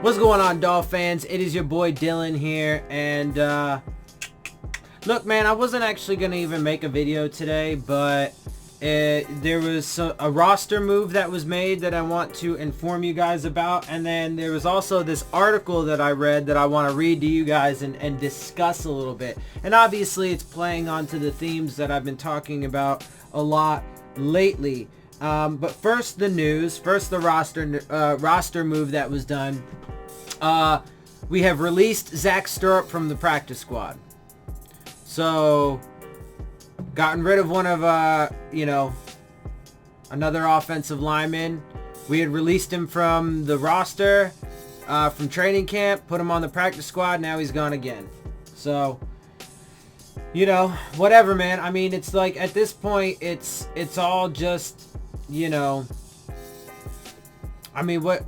What's going on, Dolphins fans? It is your boy Dillon here, and look, man, I wasn't actually gonna even make a video today, but there was a roster move that was made that I want to inform you guys about, and then there was also this article that I read that I want to read to you guys and discuss a little bit. And obviously it's playing onto the themes that I've been talking about a lot lately. But first the news, first the roster move that was done. We have released Zach Stirrup from the practice squad. So, gotten rid of one of, another offensive lineman. We had released him from the roster, from training camp, put him on the practice squad. Now he's gone again. So, whatever, man. I mean, it's like, at this point, it's all just, I mean, what,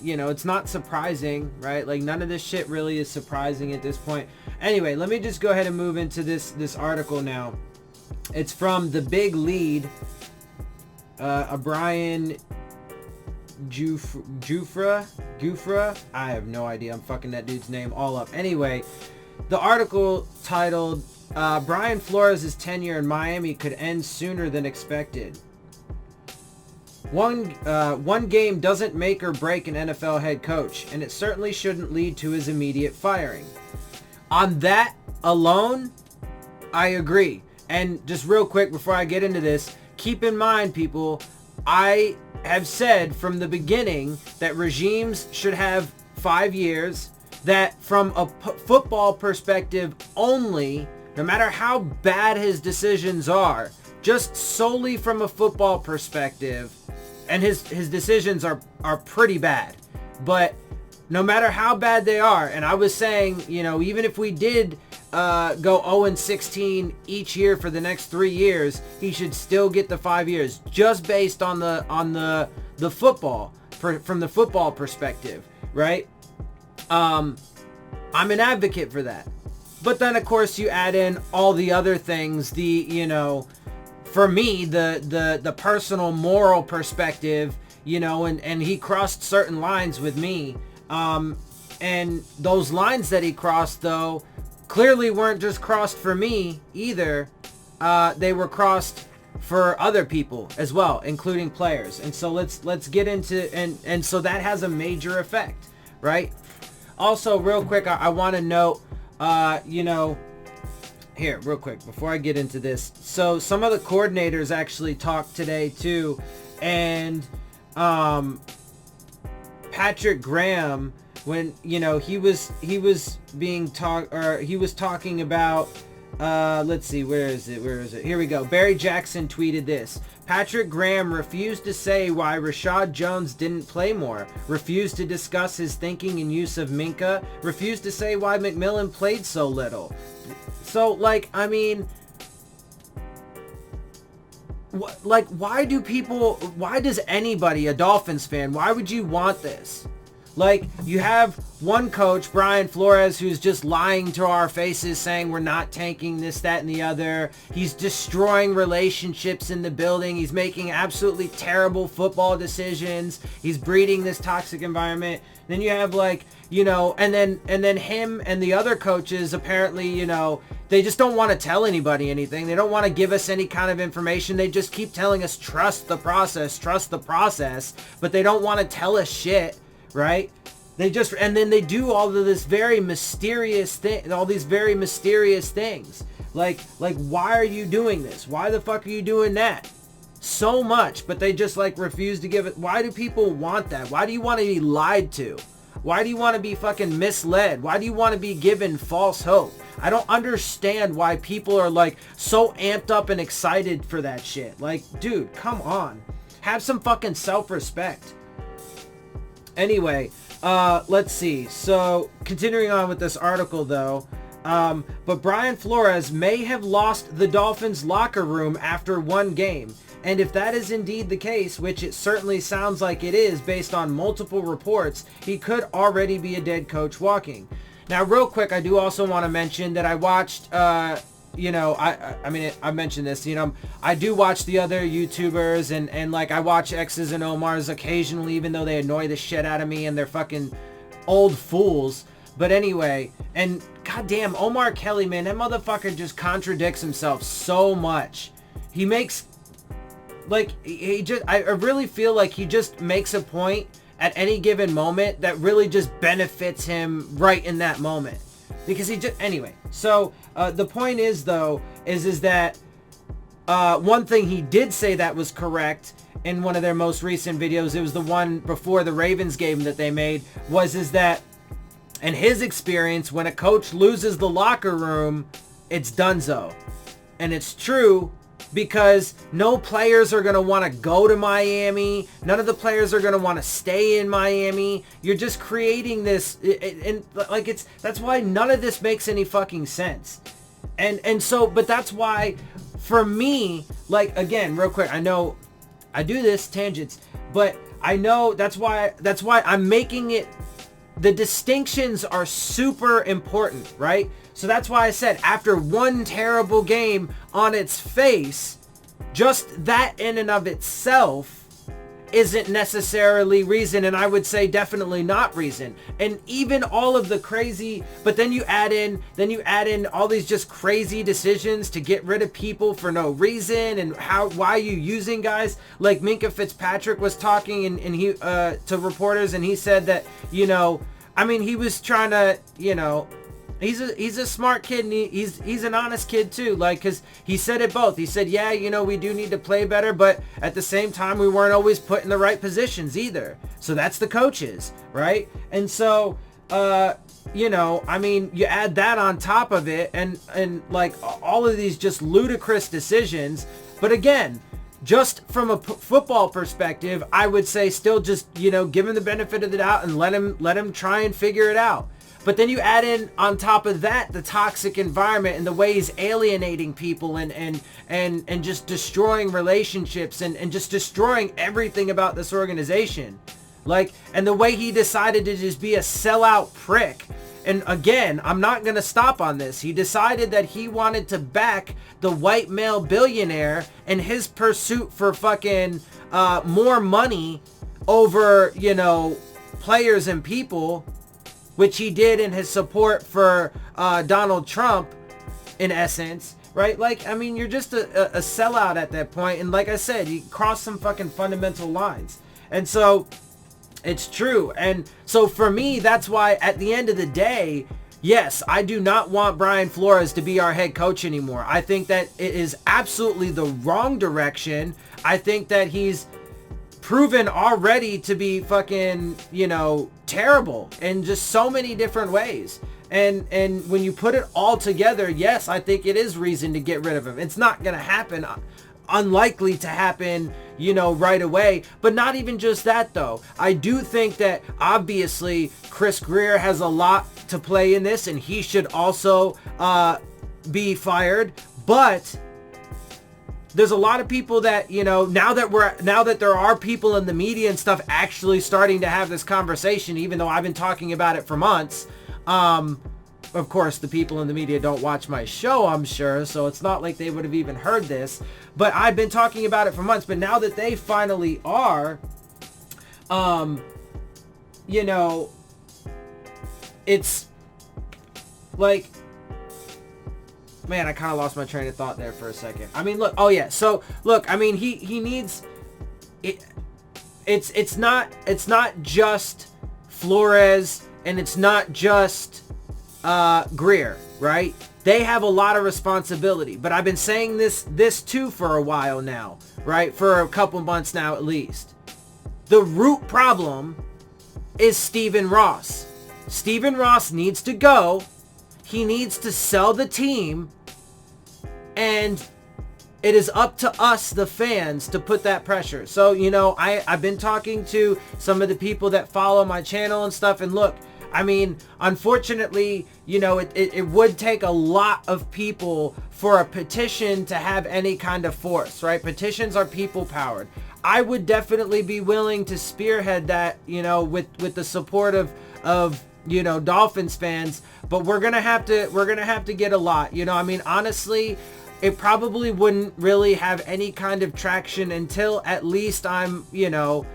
it's not surprising, right? Like, none of this shit really is surprising at this point. Anyway, let me just go ahead and move into this article now. It's from The Big Lead, a Brian Jufra. I have no idea. I'm fucking that dude's name all up. Anyway, the article titled, Brian Flores' tenure in Miami could end sooner than expected. One game doesn't make or break an NFL head coach, and it certainly shouldn't lead to his immediate firing. On that alone, I agree. And just real quick before I get into this, keep in mind, people, I have said from the beginning that regimes should have 5 years, that from a football perspective only, no matter how bad his decisions are, just solely from a football perspective, and his decisions are pretty bad, but no matter how bad they are, and I was saying, even if we did go 0-16 each year for the next 3 years, he should still get the 5 years, just based on the football, from the football perspective, right? I'm an advocate for that. But then, of course, you add in all the other things, for me, the personal moral perspective, and he crossed certain lines with me. And those lines that he crossed, though, clearly weren't just crossed for me either. They were crossed for other people as well, including players. And so let's get into, and so that has a major effect, right? Also, real quick, I want to note, here, real quick, before I get into this. So some of the coordinators actually talked today too, and Patrick Graham, when he was talking about, let's see, where is it? Here we go. Barry Jackson tweeted this: Patrick Graham refused to say why Rashad Jones didn't play more, refused to discuss his thinking and use of Minka, refused to say why McMillan played so little. So, I mean, why does anybody, a Dolphins fan, why would you want this? You have one coach, Brian Flores, who's just lying to our faces, saying we're not tanking this, that, and the other. He's destroying relationships in the building. He's making absolutely terrible football decisions. He's breeding this toxic environment. Then you have and then him and the other coaches, apparently, they just don't want to tell anybody anything. They don't want to give us any kind of information. They just keep telling us, trust the process, but they don't want to tell us shit. Right? And then they do all of this very mysterious thing, all these very mysterious things. Like, why are you doing this? Why the fuck are you doing that? So much, but they just refuse to give it. Why do people want that? Why do you want to be lied to? Why do you want to be fucking misled? Why do you want to be given false hope? I don't understand why people are so amped up and excited for that shit. Dude, come on. Have some fucking self-respect. Anyway, let's see. So, continuing on with this article, though, but Brian Flores may have lost the Dolphins' locker room after one game. And if that is indeed the case, which it certainly sounds like it is based on multiple reports, he could already be a dead coach walking. Now, real quick, I do also want to mention that I watched you know, I mean, I mentioned this, you know, I do watch the other YouTubers and like I watch X's and Omar's occasionally, even though they annoy the shit out of me and they're fucking old fools. But anyway, and goddamn, Omar Kelly, man, that motherfucker just contradicts himself so much. He makes, like, I really feel like he just makes a point at any given moment that really just benefits him right in that moment. Because he just, anyway. So, the point is, though, is that one thing he did say that was correct in one of their most recent videos, it was the one before the Ravens game that they made, is that in his experience, when a coach loses the locker room, it's donezo. And it's true, because no players are going to want to go to Miami. None of the players are going to want to stay in Miami. You're just creating this, and like, that's why none of this makes any fucking sense. And so, but that's why, for me, like, again, real quick, I know I do this, tangents, but I know that's why I'm making it, the distinctions are super important, right? So that's why I said, after one terrible game on its face, just that in and of itself isn't necessarily reason, and I would say definitely not reason. And even all of the crazy, but then you add in all these just crazy decisions to get rid of people for no reason, and why are you using guys like Minkah Fitzpatrick was talking and he to reporters, and he said that, you know, I mean, he was trying to, you know, he's a smart kid, and he's an honest kid too, like, because he said it both. He said, yeah, you know, we do need to play better, but at the same time, we weren't always put in the right positions either. So that's the coaches, right? And so, you know, I mean, you add that on top of it, and like all of these just ludicrous decisions. But again, just from a football perspective, I would say still just, you know, give him the benefit of the doubt and let him try and figure it out. But then you add in on top of that the toxic environment and the way he's alienating people and just destroying relationships and just destroying everything about this organization. Like, and the way he decided to just be a sellout prick. And again, I'm not going to stop on this. He decided that he wanted to back the white male billionaire in his pursuit for fucking more money over, you know, players and people, which he did in his support for Donald Trump, in essence, right? Like, I mean, you're just a sellout at that point. And like I said, you cross some fucking fundamental lines. And so it's true. And so for me, that's why at the end of the day, yes, I do not want Brian Flores to be our head coach anymore. I think that it is absolutely the wrong direction. I think that he's proven already to be fucking, you know, terrible in just so many different ways. And when you put it all together, yes, I think it is reason to get rid of him. It's not going to happen, unlikely to happen, you know, right away. But not even just that, though. I do think that obviously Chris Grier has a lot to play in this, and he should also be fired. But there's a lot of people that, you know, now that there are people in the media and stuff actually starting to have this conversation, even though I've been talking about it for months. Of course, the people in the media don't watch my show, I'm sure, so it's not like they would have even heard this. But I've been talking about it for months. But now that they finally are, you know, it's like, man, I kind of lost my train of thought there for a second. I mean, look, oh yeah, so look, I mean, he needs it. It's not just Flores, and it's not just Grier, right? They have a lot of responsibility, but I've been saying this too for a while now, right? For a couple months now at least. The root problem is Stephen Ross. Stephen Ross needs to go. He needs to sell the team, and it is up to us, the fans, to put that pressure. So, you know, I've been talking to some of the people that follow my channel and stuff, and look, I mean, unfortunately, you know, it would take a lot of people for a petition to have any kind of force, right? Petitions are people powered. I would definitely be willing to spearhead that, you know, with the support of you know, Dolphins fans, but we're gonna have to get a lot, you know. I mean, honestly, it probably wouldn't really have any kind of traction until at least I'm, you know,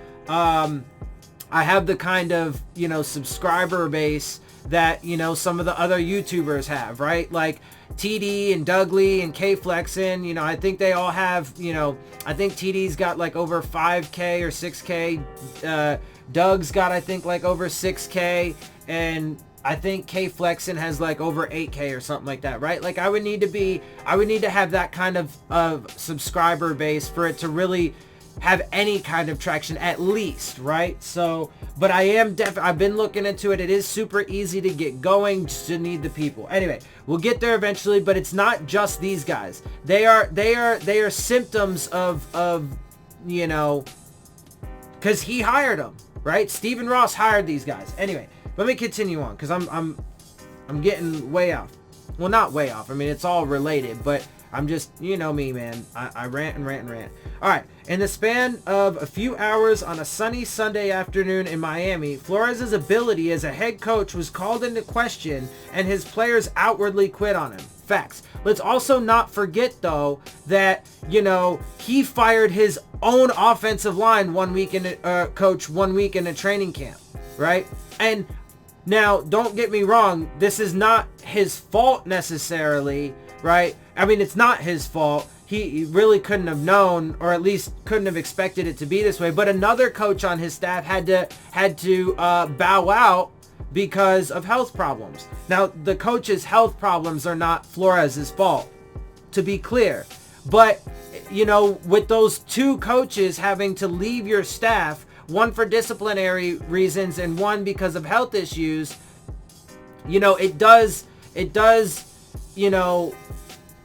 I have the kind of, subscriber base that, some of the other YouTubers have, right? Like TD and Dougley and K-Flexin, I think they all have, I think TD's got like over 5K or 6K. Doug's got, I think, like over 6K. And I think K-Flexin has like over 8K or something like that, right? Like I would need to have that kind of subscriber base for it to really have any kind of traction, at least, right? So, but I've been looking into it. It is super easy to get going, just to need the people. Anyway, we'll get there eventually, but it's not just these guys. They are symptoms of, cause he hired them, right? Stephen Ross hired these guys. Anyway, let me continue on, because I'm getting way off. Well, not way off. I mean, it's all related, but I'm just, me, man. I rant and rant and rant. All right. In the span of a few hours on a sunny Sunday afternoon in Miami, Flores' ability as a head coach was called into question, and his players outwardly quit on him. Facts. Let's also not forget, though, that, he fired his own offensive line coach 1 week in a training camp, right? And now, don't get me wrong, this is not his fault necessarily, right? I mean, it's not his fault. He really couldn't have known, or at least couldn't have expected it to be this way. But another coach on his staff had to bow out because of health problems. Now, the coach's health problems are not Flores' fault, to be clear. But, with those two coaches having to leave your staff, one for disciplinary reasons and one because of health issues, it does,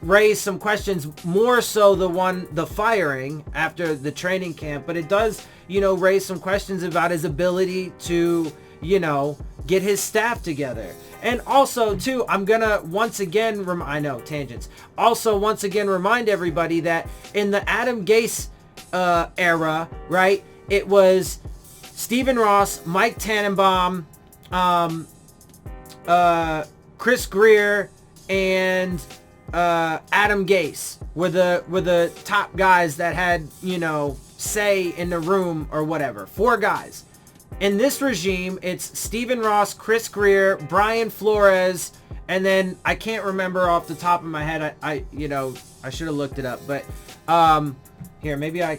raise some questions, more so the firing after the training camp, but it does, raise some questions about his ability to, get his staff together. And also, too, I'm gonna once again, I know, tangents. Also, once again, remind everybody that in the Adam Gase era, right, it was Stephen Ross, Mike Tannenbaum, Chris Greer, and Adam Gase were the top guys that had, say in the room or whatever. 4 guys. In this regime, it's Stephen Ross, Chris Greer, Brian Flores, and then I can't remember off the top of my head. I should have looked it up, but here, maybe I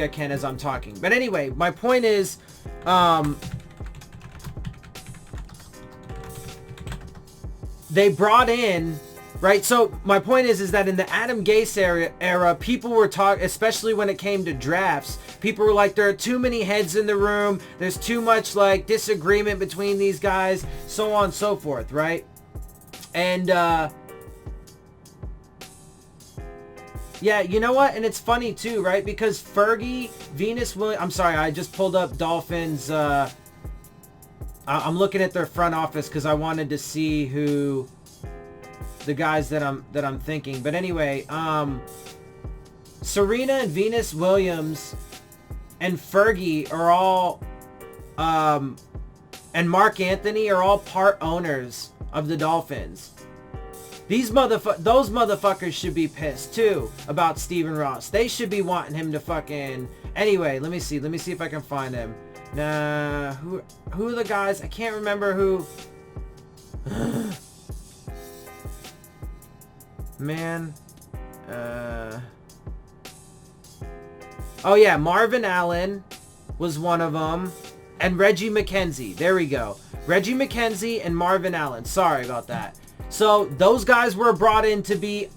can as I'm talking. But anyway, my point is, they brought in, right? So my point is that in the Adam Gase era, people were talking, especially when it came to drafts, people were like, there are too many heads in the room. There's too much like disagreement between these guys, so on and so forth, right? And yeah, you know what? And it's funny too, right? Because Fergie, Venus Williams, I'm sorry, I just pulled up Dolphins. I'm looking at their front office because I wanted to see who the guys that I'm thinking. But anyway, Serena and Venus Williams and Fergie are all, and Mark Anthony are all part owners of the Dolphins. Those motherfuckers should be pissed too about Stephen Ross. They should be wanting him to fucking. Anyway, let me see if I can find him. Nah, who are the guys? I can't remember who. Man. Oh yeah, Marvin Allen was one of them. And Reggie McKenzie. There we go. Reggie McKenzie and Marvin Allen. Sorry about that. So those guys were brought in to be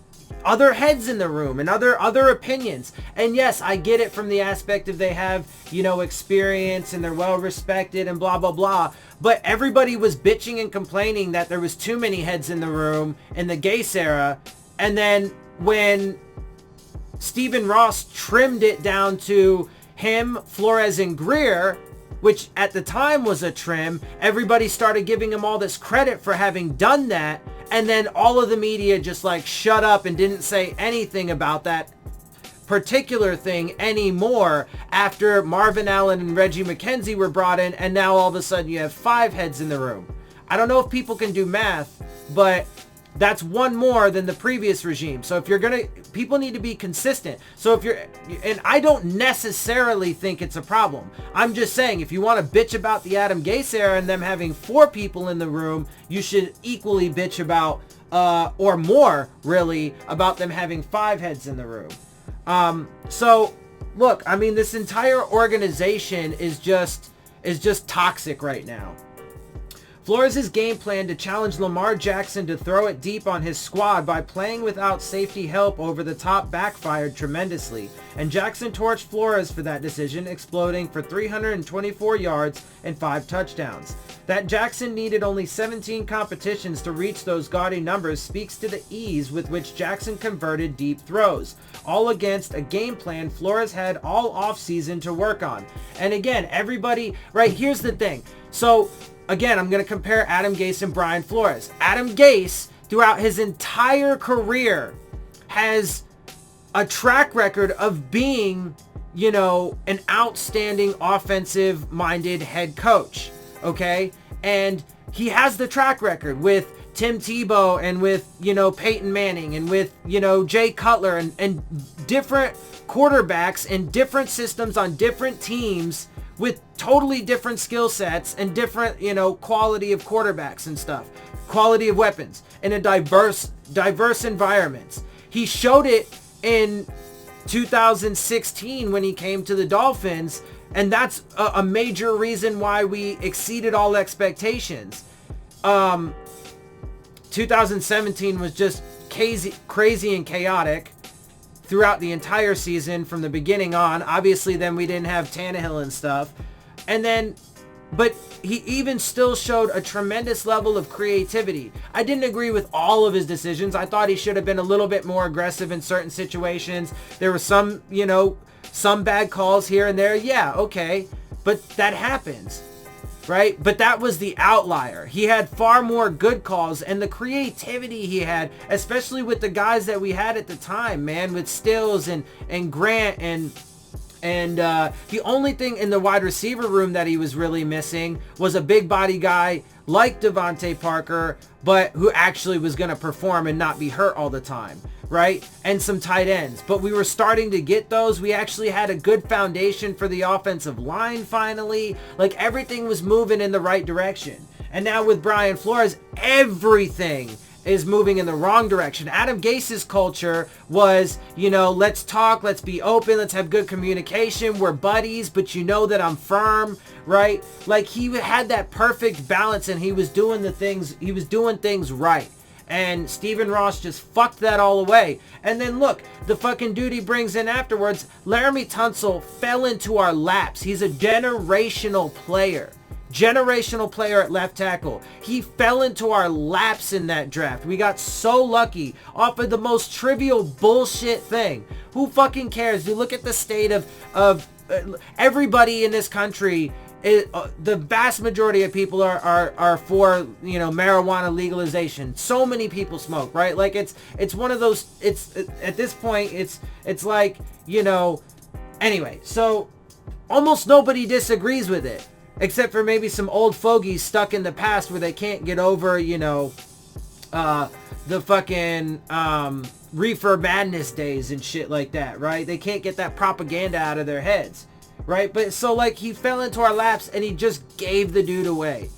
other heads in the room and other opinions. And yes, I get it from the aspect of they have, experience and they're well respected and blah, blah, blah. But everybody was bitching and complaining that there was too many heads in the room in the Gase era. And then when Stephen Ross trimmed it down to him, Flores, and Greer, which at the time was a trim, everybody started giving him all this credit for having done that. And then all of the media just like shut up and didn't say anything about that particular thing anymore after Marvin Allen and Reggie McKenzie were brought in. And now all of a sudden you have 5 heads in the room. I don't know if people can do math, but That's one more than the previous regime. So if you're going to, people need to be consistent. So if you're, and I don't necessarily think it's a problem. I'm just saying, if you want to bitch about the Adam Gase era and them having 4 people in the room, you should equally bitch about, or more really, about them having 5 heads in the room. So look, I mean, this entire organization is just toxic right now. Flores' game plan to challenge Lamar Jackson to throw it deep on his squad by playing without safety help over the top backfired tremendously, and Jackson torched Flores for that decision, exploding for 324 yards and 5 touchdowns. That Jackson needed only 17 competitions to reach those gaudy numbers speaks to the ease with which Jackson converted deep throws, all against a game plan Flores had all offseason to work on. And again, everybody, right, here's the thing. So again, I'm going to compare Adam Gase and Brian Flores. Adam Gase, throughout his entire career, has a track record of being, you know, an outstanding offensive-minded head coach, okay? And he has the track record with Tim Tebow and with, you know, Peyton Manning and with, you know, Jay Cutler and different quarterbacks in different systems on different teams with totally different skill sets and different, you know, quality of quarterbacks and stuff, quality of weapons in a diverse environments. He showed it in 2016 when he came to the Dolphins, and that's a major reason why we exceeded all expectations. 2017 was just crazy and chaotic throughout the entire season from the beginning on. Obviously, then we didn't have Tannehill and stuff. And then, but he even still showed a tremendous level of creativity. I didn't agree with all of his decisions. I thought he should have been a little bit more aggressive in certain situations. There were some, you know, some bad calls here and there. Yeah, okay. But that happens, right? But that was the outlier. He had far more good calls, and the creativity he had, especially with the guys that we had at the time, man, with Stills and Grant and the only thing in the wide receiver room that he was really missing was a big body guy like Devontae Parker, but who actually was going to perform and not be hurt all the time, right? And some tight ends. But we were starting to get those. We actually had a good foundation for the offensive line finally. Like, everything was moving in the right direction. And now with Brian Flores, everything is moving in the wrong direction. Adam Gase's culture was, you know, let's talk, let's be open, let's have good communication, we're buddies, but you know that I'm firm, right? Like, he had that perfect balance, and he was doing things right. And Stephen Ross just fucked that all away. And then look, the fucking dude he brings in afterwards, Laramie Tunsil, fell into our laps. He's a generational player at left tackle. He fell into our laps in that draft. We got so lucky off of the most trivial bullshit thing. Who fucking cares? You look at the state of everybody in this country. The vast majority of people are for, you know, marijuana legalization. So many people smoke, right? Like, it's one of those, at this point, it's like, you know, anyway, so almost nobody disagrees with it, except for maybe some old fogies stuck in the past where they can't get over, you know, the fucking reefer madness days and shit like that, right? They can't get that propaganda out of their heads, right? But so, like, he fell into our laps and he just gave the dude away.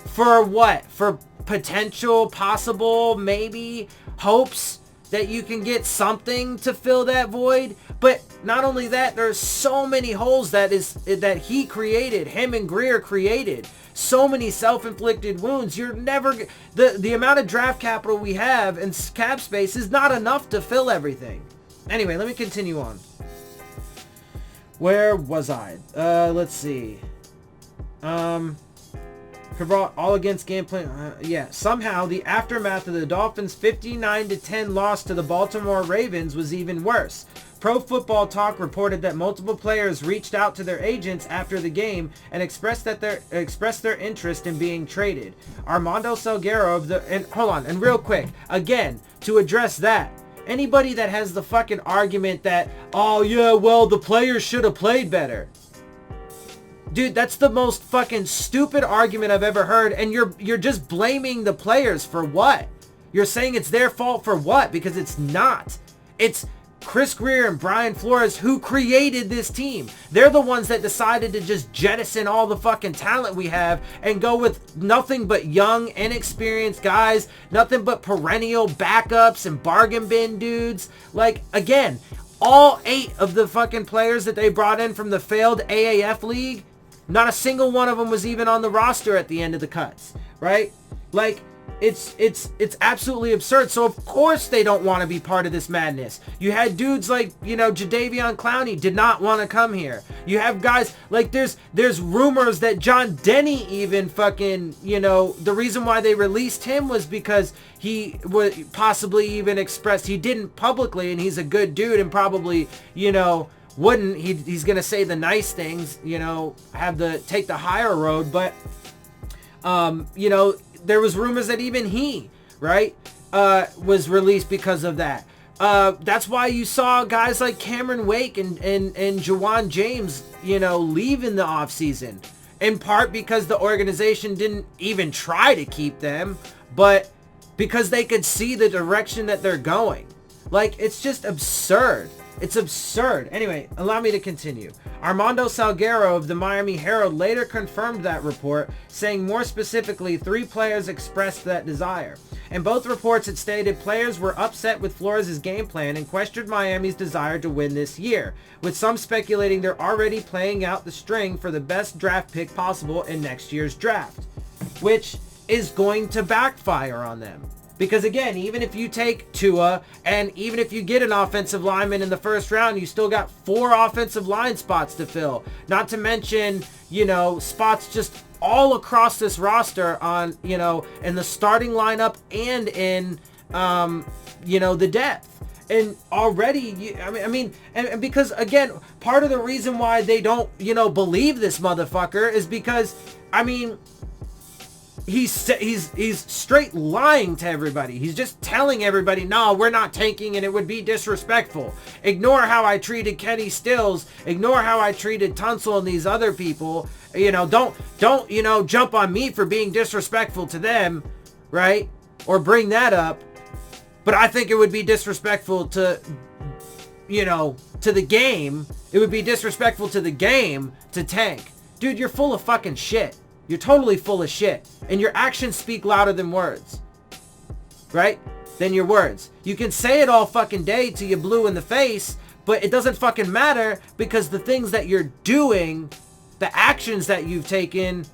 For what? For potential, possible, maybe hopes that you can get something to fill that void. But not only that, there's so many holes that he created, him and Greer created. So many self-inflicted wounds. You're never, the amount of draft capital we have and cap space is not enough to fill everything. Anyway, let me continue on. Where was I? Let's see. All against game plan. Somehow the aftermath of the Dolphins' 59-10 loss to the Baltimore Ravens was even worse. Pro Football Talk reported that multiple players reached out to their agents after the game and expressed their interest in being traded. Armando Salguero and real quick, again, to address that, anybody that has the fucking argument that, oh yeah, well, the players should have played better. Dude, that's the most fucking stupid argument I've ever heard, and you're just blaming the players for what? You're saying it's their fault for what? Because it's not. It's Chris Grier and Brian Flores who created this team. They're the ones that decided to just jettison all the fucking talent we have and go with nothing but young, inexperienced guys, nothing but perennial backups and bargain bin dudes. Like, again, all 8 of the fucking players that they brought in from the failed AAF league, not a single one of them was even on the roster at the end of the cuts, right? Like, it's absolutely absurd. So of course they don't want to be part of this madness. You had dudes like, Jadeveon Clowney did not want to come here. You have guys like there's rumors that John Denny even fucking, the reason why they released him was because he would possibly even expressed, he didn't publicly, and he's a good dude and probably, wouldn't, he's gonna say the nice things, take the higher road, but there was rumors that even he, right, was released because of that. That's why you saw guys like Cameron Wake and Jawan James, leave in the offseason. In part because the organization didn't even try to keep them, but because they could see the direction that they're going. Like, it's just absurd. It's absurd. Anyway, allow me to continue. Armando Salguero of the Miami Herald later confirmed that report, saying more specifically 3 players expressed that desire. In both reports, it stated players were upset with Flores' game plan and questioned Miami's desire to win this year, with some speculating they're already playing out the string for the best draft pick possible in next year's draft, which is going to backfire on them. Because again, even if you take Tua and even if you get an offensive lineman in the first round, you still got 4 offensive line spots to fill. Not to mention, spots just all across this roster on, in the starting lineup and in, the depth. And already, and because again, part of the reason why they don't, believe this motherfucker is because, he's straight lying to everybody. He's just telling everybody, no, we're not tanking and it would be disrespectful. Ignore how I treated Kenny Stills. Ignore how I treated Tunsil and these other people. Don't jump on me for being disrespectful to them, right? Or bring that up. But I think it would be disrespectful to, to the game. It would be disrespectful to the game to tank. Dude, you're full of fucking shit. You're totally full of shit. And your actions speak louder than words. Right? Than your words. You can say it all fucking day till you're blue in the face, but it doesn't fucking matter because the things that you're doing, the actions that you've taken,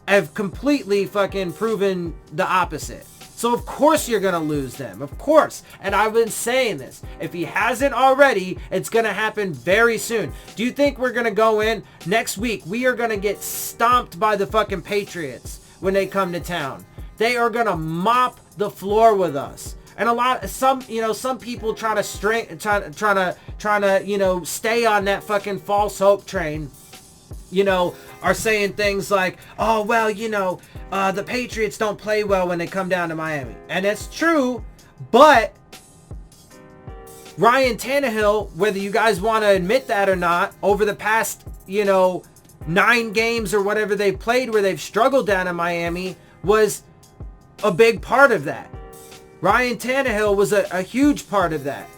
have completely fucking proven the opposite. So of course you're going to lose them. Of course. And I've been saying this. If he hasn't already, it's going to happen very soon. Do you think we're going to go in next week? We are going to get stomped by the fucking Patriots when they come to town. They are going to mop the floor with us. And some people try to stay on that fucking false hope train. Are saying things like, oh, well, the Patriots don't play well when they come down to Miami. And that's true, but Ryan Tannehill, whether you guys want to admit that or not, over the past, 9 games or whatever they've played where they've struggled down in Miami, was a big part of that. Ryan Tannehill was a huge part of that.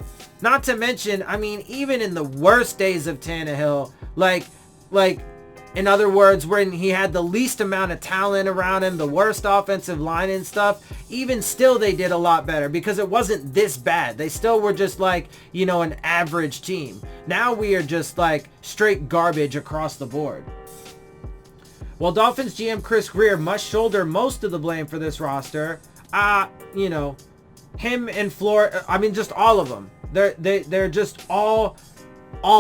Not to mention, even in the worst days of Tannehill, like, in other words, when he had the least amount of talent around him, the worst offensive line and stuff, even still they did a lot better because it wasn't this bad. They still were just like, an average team. Now we are just like straight garbage across the board. While Dolphins GM Chris Grier must shoulder most of the blame for this roster, him and Flores, just all of them. They're just all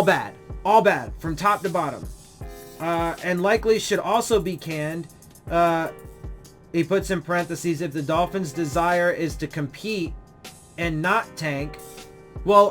bad. All bad from top to bottom. And likely should also be canned. He puts in parentheses, if the Dolphins' desire is to compete and not tank, well,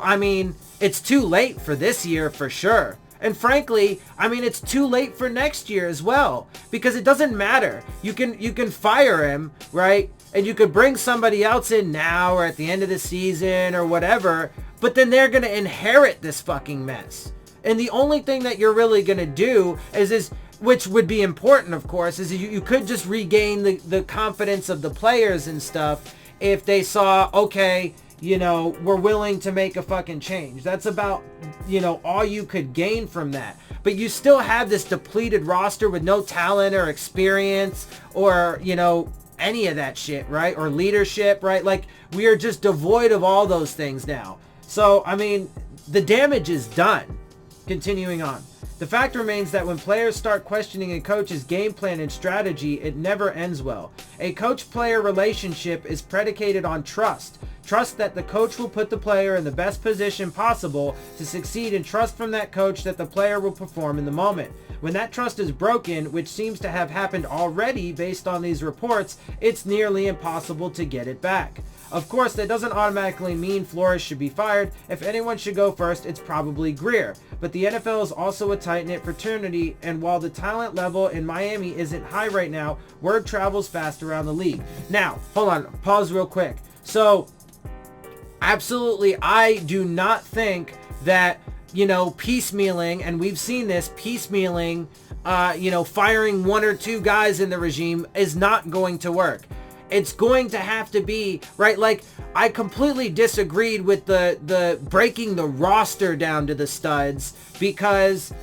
it's too late for this year for sure. And frankly, it's too late for next year as well, because it doesn't matter. You can fire him, right? And you could bring somebody else in now or at the end of the season or whatever, but then they're going to inherit this fucking mess. And the only thing that you're really going to do is, which would be important, of course, is you could just regain the confidence of the players and stuff if they saw, okay, you know, we're willing to make a fucking change. That's about, you know, all you could gain from that. But you still have this depleted roster with no talent or experience or, you know, any of that shit, right? Or leadership, right? Like, we are just devoid of all those things now. So, I mean, the damage is done. Continuing on. The fact remains that when players start questioning a coach's game plan and strategy, it never ends well. A coach-player relationship is predicated on trust. Trust that the coach will put the player in the best position possible to succeed, and trust from that coach that the player will perform in the moment. When that trust is broken, which seems to have happened already based on these reports, it's nearly impossible to get it back. Of course, that doesn't automatically mean Flores should be fired. If anyone should go first, it's probably Greer. But the NFL is also a tight-knit fraternity, and while the talent level in Miami isn't high right now, word travels fast around the league. Now, hold on, pause real quick. So, absolutely, I do not think that, you know, piecemealing, and we've seen this, piecemealing, you know, firing one or two guys in the regime is not going to work. It's going to have to be, right, like, I completely disagreed with the breaking the roster down to the studs, because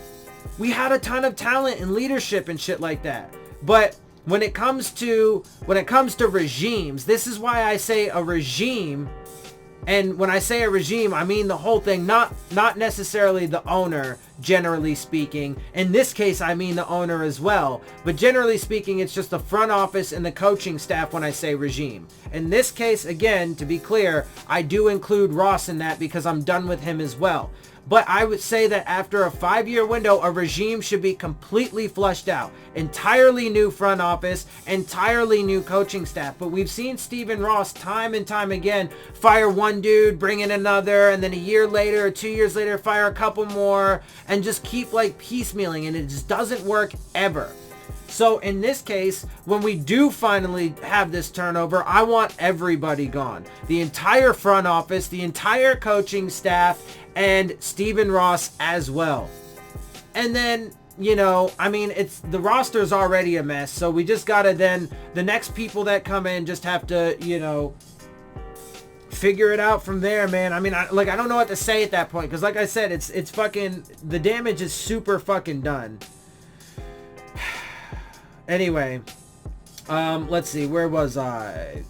we had a ton of talent and leadership and shit like that. But when it comes to regimes, this is why I say a regime. And when I say a regime, I mean the whole thing, not necessarily the owner, generally speaking. In this case, I mean the owner as well. But generally speaking, it's just the front office and the coaching staff when I say regime. In this case, again, to be clear, I do include Ross in that because I'm done with him as well. But I would say that after a 5-year window, a regime should be completely flushed out. Entirely new front office, entirely new coaching staff. But we've seen Stephen Ross time and time again fire one dude, bring in another, and then a year later or 2 years later fire a couple more, and just keep like piecemealing, and it just doesn't work ever. So in this case, when we do finally have this turnover, I want everybody gone. The entire front office, the entire coaching staff, and Stephen Ross as well. And then, you know, I mean, it's the roster's already a mess, so we just gotta then, the next people that come in just have to, you know, figure it out from there, man. I mean, I don't know what to say at that point, because like I said, it's fucking, the damage is super fucking done. Anyway, let's see, where was I?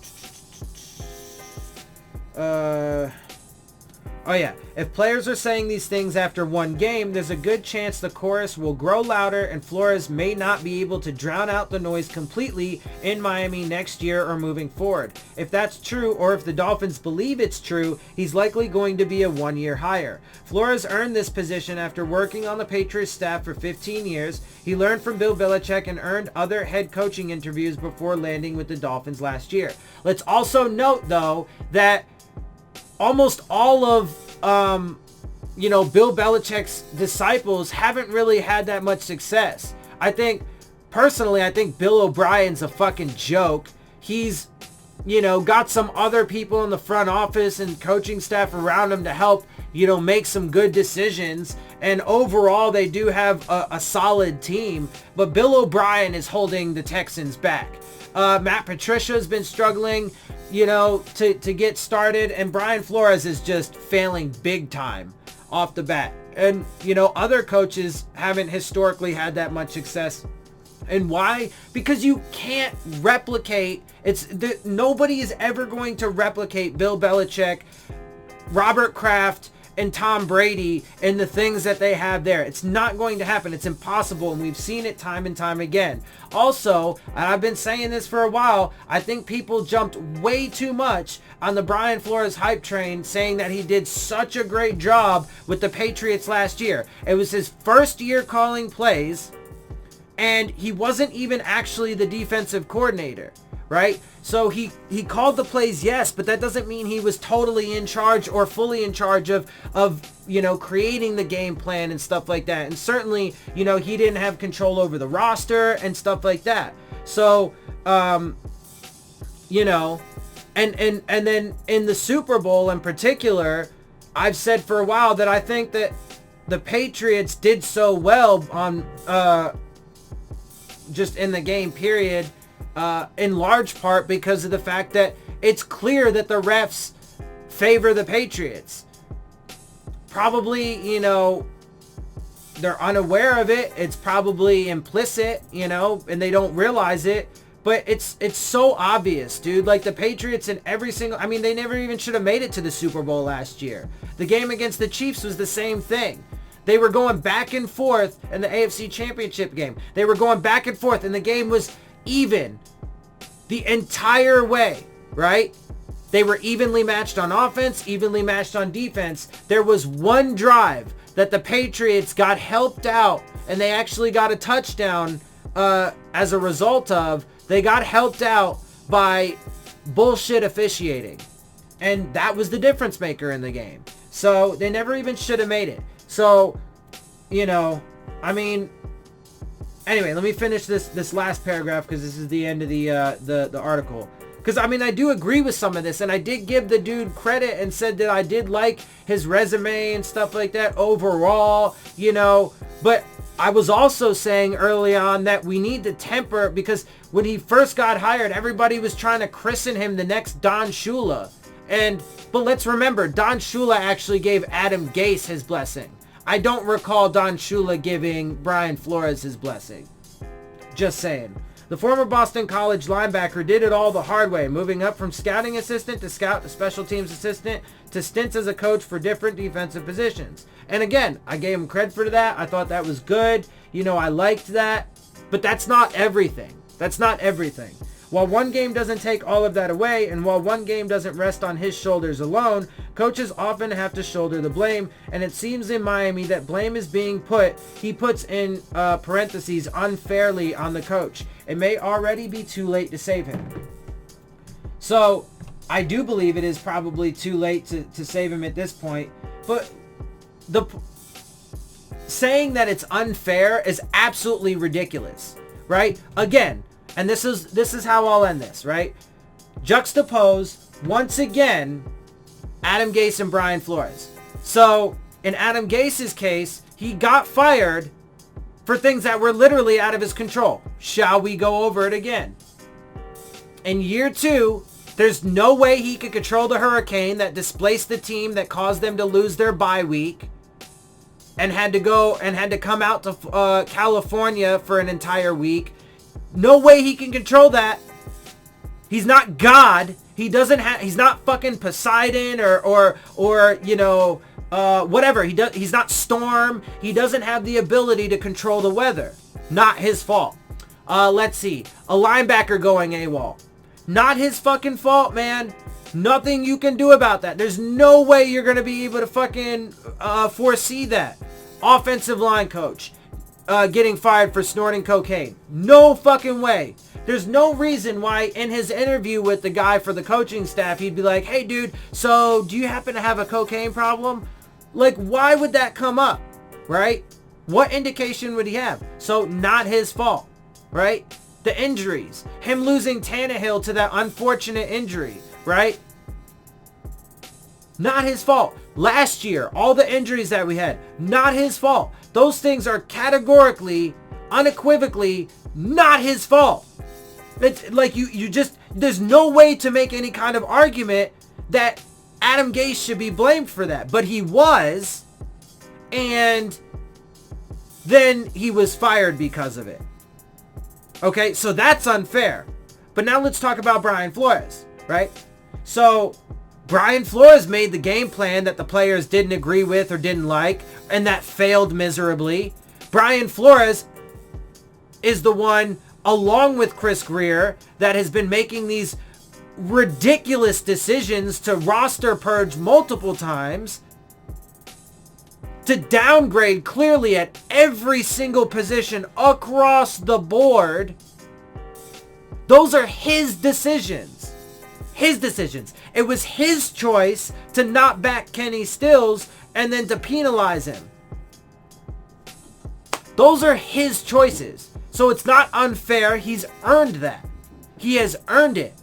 Oh yeah, if players are saying these things after one game, there's a good chance the chorus will grow louder and Flores may not be able to drown out the noise completely in Miami next year or moving forward. If that's true, or if the Dolphins believe it's true, he's likely going to be a one-year hire. Flores earned this position after working on the Patriots staff for 15 years. He learned from Bill Belichick and earned other head coaching interviews before landing with the Dolphins last year. Let's also note, though, that almost all of, you know, Bill Belichick's disciples haven't really had that much success. Personally, I think Bill O'Brien's a fucking joke. He's, you know, got some other people in the front office and coaching staff around him to help, you know, make some good decisions. And overall, they do have a solid team. But Bill O'Brien is holding the Texans back. Matt Patricia's been struggling, you know, to get started, and Brian Flores is just failing big time off the bat. And, you know, other coaches haven't historically had that much success. And why? Because you can't replicate, nobody is ever going to replicate Bill Belichick, Robert Kraft, and Tom Brady and the things that they have there. It's not going to happen. It's impossible, and we've seen it time and time again. Also, and I've been saying this for a while, I think people jumped way too much on the Brian Flores hype train, saying that he did such a great job with the Patriots last year. It was his first year calling plays, and he wasn't even actually the defensive coordinator, right? So he called the plays, yes, but that doesn't mean he was totally in charge or fully in charge of you know, creating the game plan and stuff like that. And certainly, you know, he didn't have control over the roster and stuff like that. So, you know, and then in the Super Bowl in particular, I've said for a while that I think that the Patriots did so well on just in the game period, in large part because of the fact that it's clear that the refs favor the Patriots. Probably, you know, they're unaware of it. It's probably implicit, you know, and they don't realize it. But it's so obvious, dude. Like, the Patriots in every single... I mean, they never even should have made it to the Super Bowl last year. The game against the Chiefs was the same thing. They were going back and forth in the AFC Championship game. They were going back and forth, and the game was even the entire way, right? They were evenly matched on offense, evenly matched on defense. There was one drive that the Patriots got helped out, and they actually got a touchdown as a result of. They got helped out by bullshit officiating. And that was the difference maker in the game. So they never even should have made it. So, you know, I mean, anyway, let me finish this last paragraph because this is the end of the article. Because, I mean, I do agree with some of this, and I did give the dude credit and said that I did like his resume and stuff like that overall, you know. But I was also saying early on that we need to temper, because when he first got hired, everybody was trying to christen him the next Don Shula. But let's remember, Don Shula actually gave Adam Gase his blessing. I don't recall Don Shula giving Brian Flores his blessing. Just saying. The former Boston College linebacker did it all the hard way, moving up from scouting assistant to scout to special teams assistant to stints as a coach for different defensive positions. And again, I gave him credit for that. I thought that was good. You know, I liked that. But that's not everything. That's not everything. While one game doesn't take all of that away, and while one game doesn't rest on his shoulders alone, coaches often have to shoulder the blame, and it seems in Miami that blame is being he puts in parentheses, unfairly on the coach. It may already be too late to save him. So, I do believe it is probably too late to save him at this point, but saying that it's unfair is absolutely ridiculous, right? Again, and this is how I'll end this, right? Juxtapose, once again, Adam Gase and Brian Flores. So, in Adam Gase's case, he got fired for things that were literally out of his control. Shall we go over it again? In year 2, there's no way he could control the hurricane that displaced the team, that caused them to lose their bye week, and had to come out to California for an entire week. No way he can control that. He's not God. He's not fucking Poseidon or you know, whatever. He's not Storm. He doesn't have the ability to control the weather. Not his fault. Let's see. A linebacker going AWOL. Not his fucking fault, man. Nothing you can do about that. There's no way you're going to be able to fucking foresee that. Offensive line coach getting fired for snorting cocaine. No fucking way. There's no reason why in his interview with the guy for the coaching staff, he'd be like, hey dude, so do you happen to have a cocaine problem? Like, why would that come up, right? What indication would he have? So not his fault, right? The injuries, him losing Tannehill to that unfortunate injury, right? Not his fault. Last year, all the injuries that we had, not his fault. Those things are categorically, unequivocally, not his fault. It's like you just, there's no way to make any kind of argument that Adam Gase should be blamed for that. But he was, and then he was fired because of it. Okay, so that's unfair. But now let's talk about Brian Flores, right? So Brian Flores made the game plan that the players didn't agree with or didn't like, and that failed miserably. Brian Flores is the one, along with Chris Greer, that has been making these ridiculous decisions to roster purge multiple times, to downgrade clearly at every single position across the board. Those are his decisions. His decisions. It was his choice to not back Kenny Stills and then to penalize him. Those are his choices. So it's not unfair. He's earned that. He has earned it.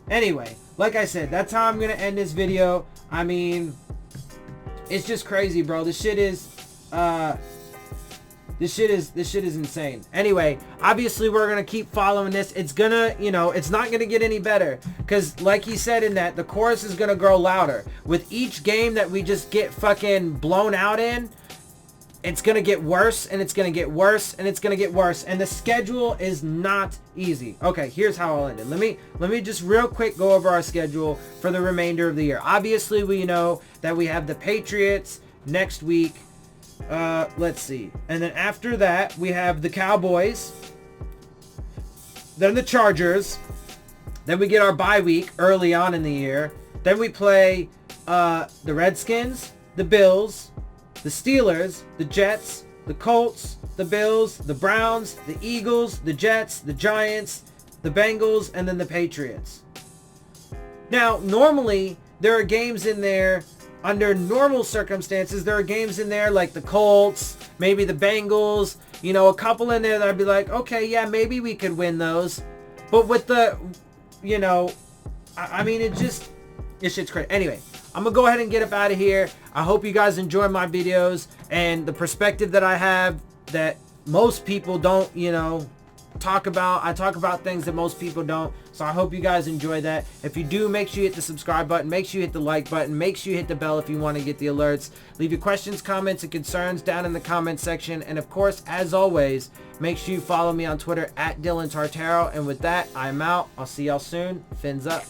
Anyway, like I said, that's how I'm going to end this video. I mean, it's just crazy, bro. This shit This shit is insane. Anyway, obviously we're gonna keep following this. It's gonna, it's not gonna get any better, because like he said in that, the chorus is gonna grow louder with each game that we just get fucking blown out in. It's gonna get worse, and it's gonna get worse, and it's gonna get worse, and the schedule is not easy. Okay, here's how I'll end it. Let me just real quick go over our schedule for the remainder of the year. Obviously, we know that we have the Patriots next week. Let's see, and then after that we have the Cowboys, then the Chargers, then we get our bye week early on in the year, then we play the Redskins, the Bills, the Steelers, the Jets, the Colts, the Bills, the Browns, the Eagles, the Jets, the Giants, the Bengals, and then the Patriots. Now, normally, there are games in there, under normal circumstances, there are games in there like the Colts, maybe the Bengals, a couple in there that I'd be like, okay, yeah, maybe we could win those. But with the, I mean, it's shit's crazy. Anyway, I'm going to go ahead and get up out of here. I hope you guys enjoy my videos and the perspective that I have that most people don't, talk about. I talk about things that most people don't. So I hope you guys enjoy that. If you do, make sure you hit the subscribe button. Make sure you hit the like button. Make sure you hit the bell if you want to get the alerts. Leave your questions, comments, and concerns down in the comment section. And of course, as always, make sure you follow me on Twitter at Dillon Tartaro. And with that, I'm out. I'll see y'all soon. Fins up.